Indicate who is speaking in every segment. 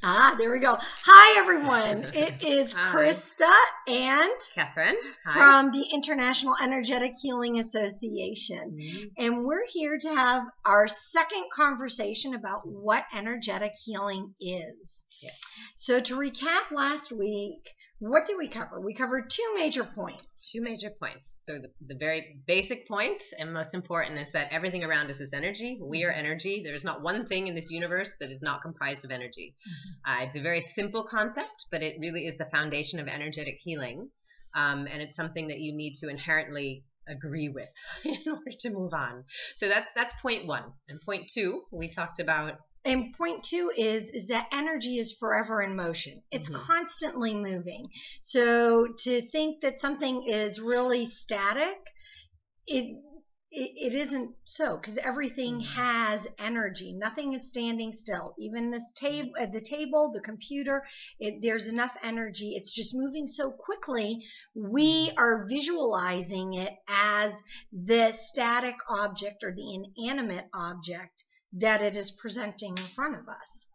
Speaker 1: There we go. Hi, everyone. It is
Speaker 2: Hi.
Speaker 1: Krista and
Speaker 2: Catherine. Hi.
Speaker 1: from the International Energetic Healing Association. And we're here to have our second conversation about what energetic healing is.
Speaker 2: Yes.
Speaker 1: So to recap last week, what did we cover? We covered two major points.
Speaker 2: Two major points. So the very basic point and most important is that everything around us is energy. We are energy. There is not one thing in this universe that is not comprised of energy. It's a very simple concept, but it really is the foundation of energetic healing. And it's something that you need to inherently agree with in order to move on. So that's point one. And point two, we talked about.
Speaker 1: And point two is that energy is forever in motion. It's constantly moving. So to think that something is really static, it isn't so, because everything has energy. Nothing is standing still. Even this table, the computer, there's enough energy. It's just moving so quickly. We are visualizing it as the static object or the inanimate object that it is presenting in front of us.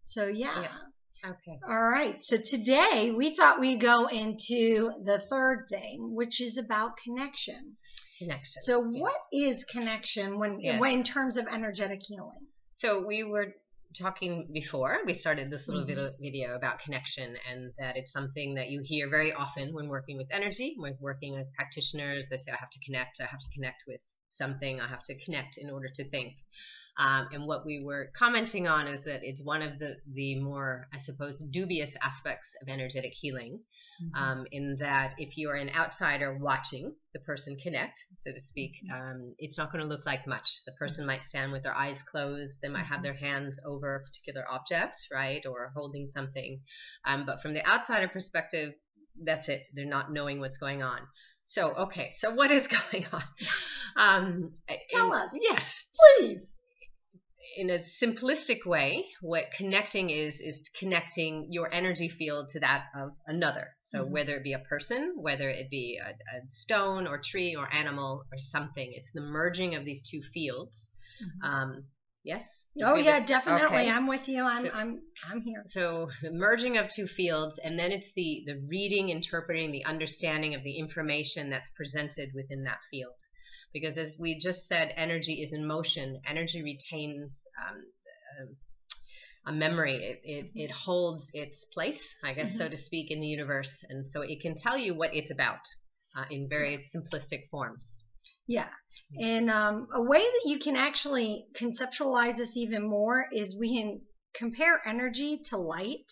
Speaker 1: So yeah.
Speaker 2: Yes. Okay.
Speaker 1: All right. So today we thought we'd go into the third thing, which is about connection.
Speaker 2: Connection.
Speaker 1: So what is connection when in terms of energetic healing?
Speaker 2: So we were talking before we started this little video about connection, and that it's something that you hear very often when working with energy, when working with practitioners. They say, I have to connect with something, I have to connect in order to think. And what we were commenting on is that it's one of the more, I suppose, dubious aspects of energetic healing, in that if you are an outsider watching the person connect, so to speak, it's not going to look like much. The person might stand with their eyes closed. They might have their hands over a particular object, right, or holding something. But from the outsider perspective, that's it. They're not knowing what's going on. So, okay, so what is going on?
Speaker 1: Tell us.
Speaker 2: Yes.
Speaker 1: Please.
Speaker 2: In a simplistic way, what connecting is connecting your energy field to that of another. So whether it be a person, whether it be a stone or tree or animal or something, it's the merging of these two fields. Yes?
Speaker 1: Oh yeah, definitely.
Speaker 2: Okay.
Speaker 1: I'm with you. I'm here.
Speaker 2: So the merging of two fields, and then it's the reading, interpreting, the understanding of the information that's presented within that field. Because as we just said, energy is in motion. Energy retains a memory. It holds its place, I guess, so to speak, in the universe. And so it can tell you what it's about in very simplistic forms. Yeah.
Speaker 1: And a way that you can actually conceptualize this even more is we can compare energy to light.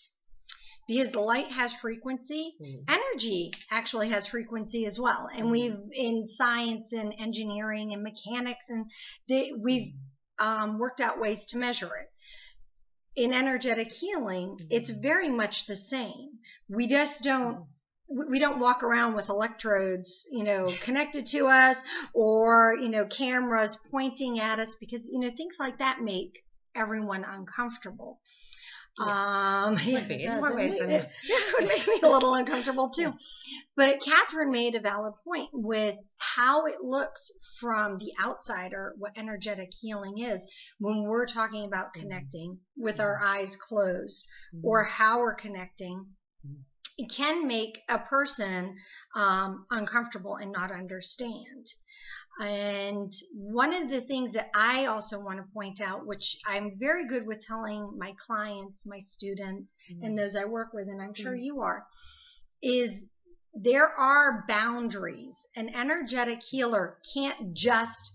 Speaker 1: Because the light has frequency, energy actually has frequency as well. And we've, in science and engineering and mechanics, and we've worked out ways to measure it. In energetic healing, it's very much the same. We just don't, we don't walk around with electrodes, connected to us, or, cameras pointing at us, because, things like that make everyone uncomfortable.
Speaker 2: It
Speaker 1: would make me a little uncomfortable too. But Catherine made a valid point with how it looks from the outsider, what energetic healing is when we're talking about connecting with our eyes closed, or how we're connecting. It can make a person uncomfortable and not understand. And one of the things that I also want to point out, which I'm very good with telling my clients, my students, and those I work with, and I'm sure you are, is there are boundaries. An energetic healer can't just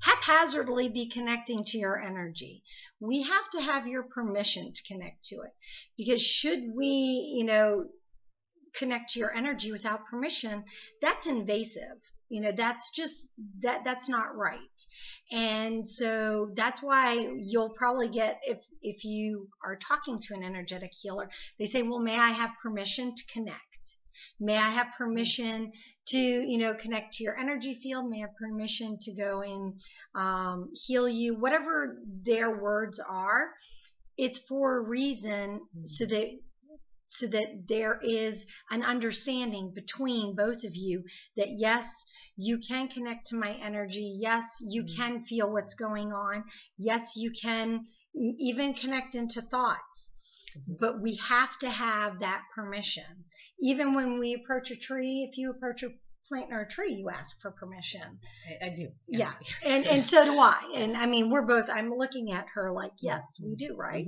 Speaker 1: haphazardly be connecting to your energy. We have to have your permission to connect to it. Because should we, connect to your energy without permission, that's invasive. That's just, that's not right. And so that's why you'll probably get, if you are talking to an energetic healer, they say, well, may I have permission to connect? May I have permission to, connect to your energy field? May I have permission to go and heal you? Whatever their words are, it's for a reason, so that there is an understanding between both of you that, yes, you can connect to my energy. Yes, you can feel what's going on. Yes, you can even connect into thoughts. but we have to have that permission. Even when we approach a tree, if you approach a plant or a tree, you ask for permission.
Speaker 2: I do.
Speaker 1: Yeah. And so do I. And I mean, I'm looking at her like, yes, we do, right?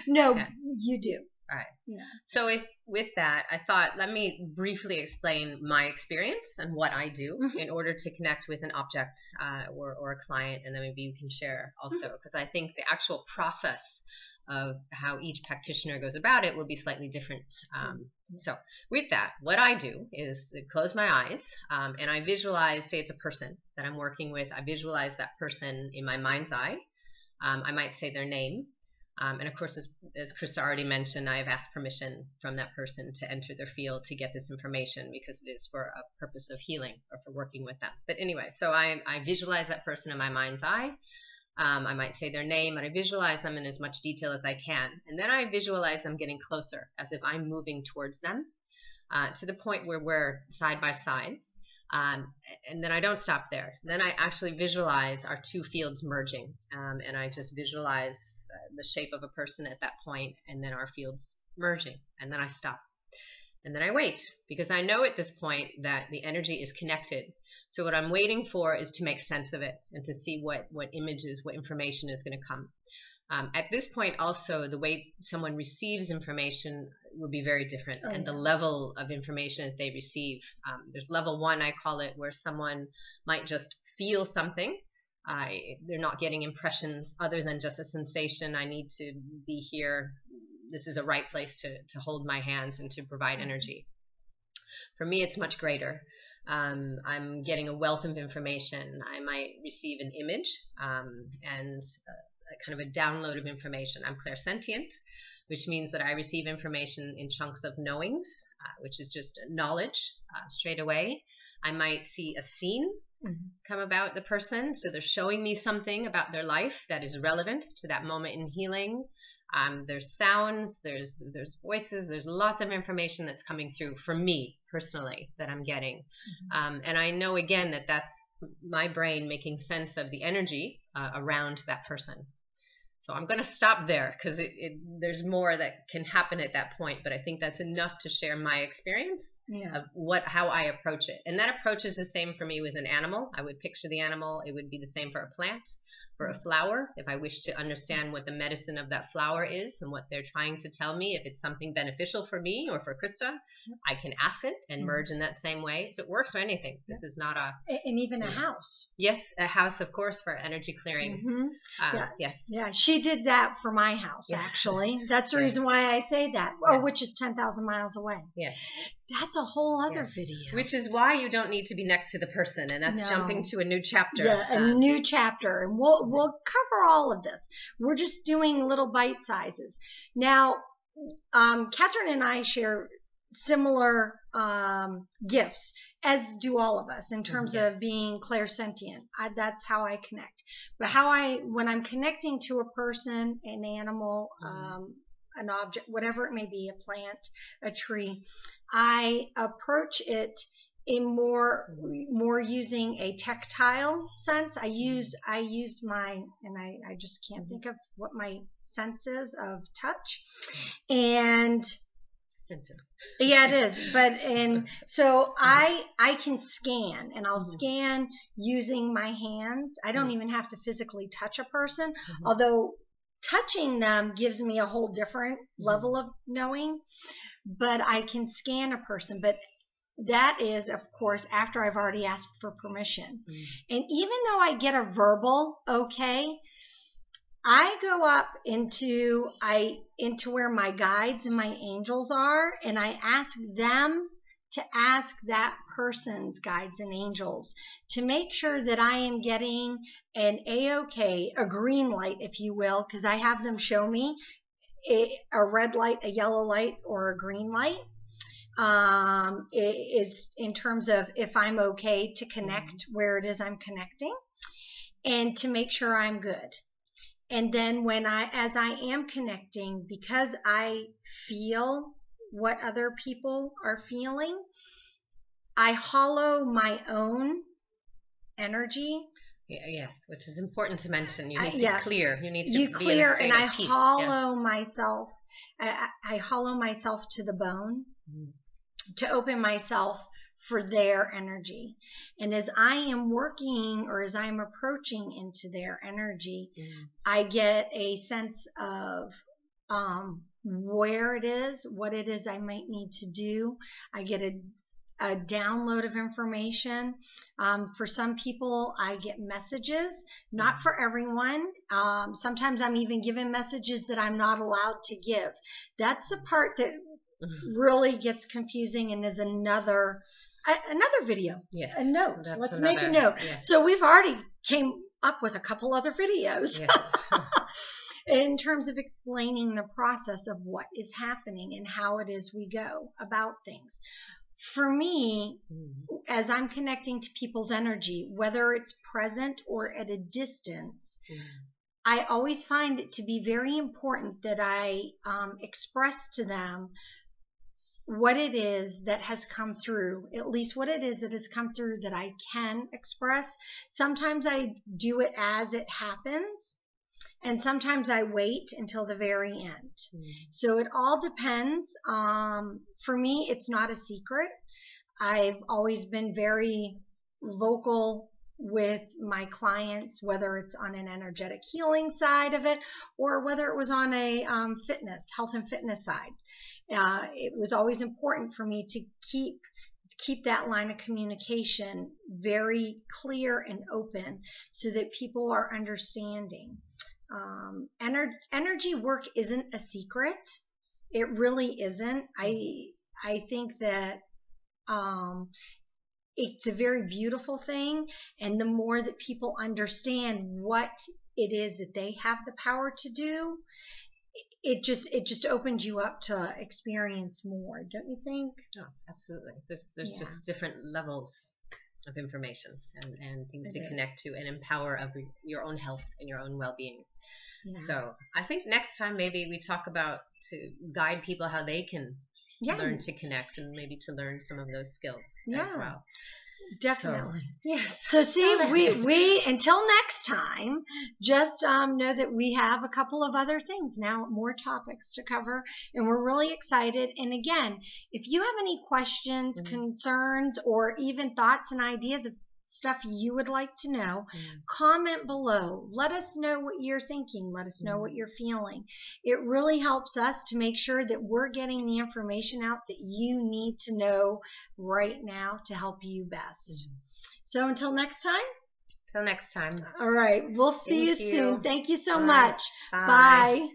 Speaker 1: No, you do.
Speaker 2: All right.
Speaker 1: Yeah.
Speaker 2: So with that, I thought, let me briefly explain my experience and what I do in order to connect with an object or a client, and then maybe you can share also, because I think the actual process of how each practitioner goes about it will be slightly different. So with that, what I do is close my eyes and I visualize, say it's a person that I'm working with, I visualize that person in my mind's eye. I might say their name. And of course, as Krista already mentioned, I have asked permission from that person to enter their field to get this information because it is for a purpose of healing or for working with them. But anyway, so I visualize that person in my mind's eye. I might say their name, and I visualize them in as much detail as I can. And then I visualize them getting closer, as if I'm moving towards them to the point where we're side by side. And then I don't stop there. Then I actually visualize our two fields merging, and I just visualize the shape of a person at that point, and then our fields merging, and then I stop. And then I wait, because I know at this point that the energy is connected. So what I'm waiting for is to make sense of it and to see what images, what information is going to come. At this point also, the way someone receives information will be very different, and the level of information that they receive. There's level 1, I call it, where someone might just feel something. They're not getting impressions other than just a sensation. I need to be here. This is a right place to hold my hands and to provide energy. For me, it's much greater. I'm getting a wealth of information. I might receive an image and kind of a download of information. I'm clairsentient, which means that I receive information in chunks of knowings, which is just knowledge straight away. I might see a scene come about the person, so they're showing me something about their life that is relevant to that moment in healing. There's sounds, there's voices, there's lots of information that's coming through for me personally that I'm getting. And I know again that that's my brain making sense of the energy around that person. So I'm going to stop there because there's more that can happen at that point, but I think that's enough to share my experience of how I approach it. And that approach is the same for me with an animal. I would picture the animal. It would be the same for a plant, for a flower. If I wish to understand what the medicine of that flower is and what they're trying to tell me, if it's something beneficial for me or for Krista, I can ask it and merge in that same way. So it works for anything. This is not a...
Speaker 1: And even a house.
Speaker 2: Yes, a house, of course, for energy clearings. Yes.
Speaker 1: Yeah, she did that for my house, actually. That's the reason why I say that, which is 10,000 miles away.
Speaker 2: Yes.
Speaker 1: That's a whole other video.
Speaker 2: Which is why you don't need to be next to the person, and that's jumping to a new chapter.
Speaker 1: Yeah, a new chapter. And we'll cover all of this. We're just doing little bite sizes. Now, Catherine and I share similar gifts, as do all of us, in terms of being clairsentient. That's how I connect. But when I'm connecting to a person, an animal, an object, whatever it may be, a plant, a tree, I approach it in more using a tactile sense. I use my, and I just can't think of what my sense is of touch, and
Speaker 2: sensor.
Speaker 1: Yeah, it is. So I can scan, and I'll scan using my hands. I don't even have to physically touch a person, although touching them gives me a whole different level of knowing. But I can scan a person. But that is, of course, after I've already asked for permission. And even though I get a verbal okay, I go up into where my guides and my angels are, and I ask them to ask that person's guides and angels to make sure that I am getting an A-OK, a green light, if you will, because I have them show me a red light, a yellow light, or a green light. It is in terms of if I'm okay to connect where it is I'm connecting, and to make sure I'm good. And then as I am connecting, because I feel what other people are feeling, I hollow my own energy
Speaker 2: Yes, which is important to mention. You need to
Speaker 1: Yeah.
Speaker 2: clear. You need to
Speaker 1: You
Speaker 2: be
Speaker 1: clear,
Speaker 2: in a state
Speaker 1: and I
Speaker 2: of peace.
Speaker 1: hollow myself. I hollow myself to the bone to open myself for their energy. And as I am working, or as I am approaching into their energy, I get a sense of where it is, what it is I might need to do. I get a download of information. For some people, I get messages, not for everyone. Sometimes I'm even given messages that I'm not allowed to give. That's the part that really gets confusing and is another video.
Speaker 2: Yes.
Speaker 1: A note. Let's make a note.
Speaker 2: Yes.
Speaker 1: So we've already came up with a couple other videos.
Speaker 2: Yes.
Speaker 1: In terms of explaining the process of what is happening and how it is we go about things. For me, as I'm connecting to people's energy, whether it's present or at a distance, I always find it to be very important that I express to them what it is that has come through, at least what it is that has come through that I can express. Sometimes I do it as it happens, and sometimes I wait until the very end. So it all depends. For me, it's not a secret. I've always been very vocal with my clients, whether it's on an energetic healing side of it or whether it was on a health and fitness side. It was always important for me to keep that line of communication very clear and open so that people are understanding. Energy work isn't a secret. It really isn't. I think that it's a very beautiful thing, and the more that people understand what it is that they have the power to do, it just opens you up to experience more, don't you think?
Speaker 2: Oh, absolutely. There's just different levels of information and things to connect to and empower of your own health and your own well-being. So I think next time maybe we talk about to guide people how they can learn to connect and maybe to learn some of those skills as well.
Speaker 1: Definitely.
Speaker 2: So
Speaker 1: see, we until next time, just know that we have a couple of other things now, more topics to cover, and we're really excited. And again, if you have any questions, concerns, or even thoughts and ideas of stuff you would like to know, comment below. Let us know what you're thinking. Let us know what you're feeling. It really helps us to make sure that we're getting the information out that you need to know right now to help you best. So until next time.
Speaker 2: Till next time.
Speaker 1: All right. We'll see you soon. Thank you so much.
Speaker 2: Bye.
Speaker 1: Bye.